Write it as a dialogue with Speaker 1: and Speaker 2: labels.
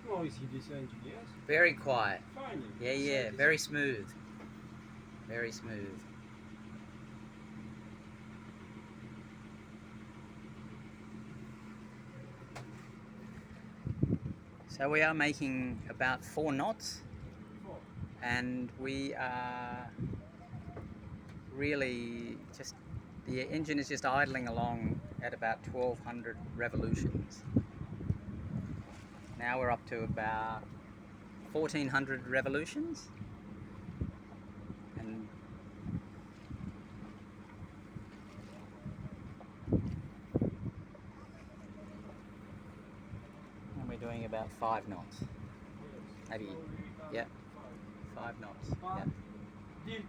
Speaker 1: not noisy, this engine, yes?
Speaker 2: Very quiet.
Speaker 1: Finally.
Speaker 2: Yeah, very smooth. Very smooth. So we are making about 4 knots, and we are really just, the engine is just idling along at about 1200 revolutions. Now we're up to about 1400 revolutions, and we're doing about 5 knots. Maybe, yeah, 5 knots. Yeah.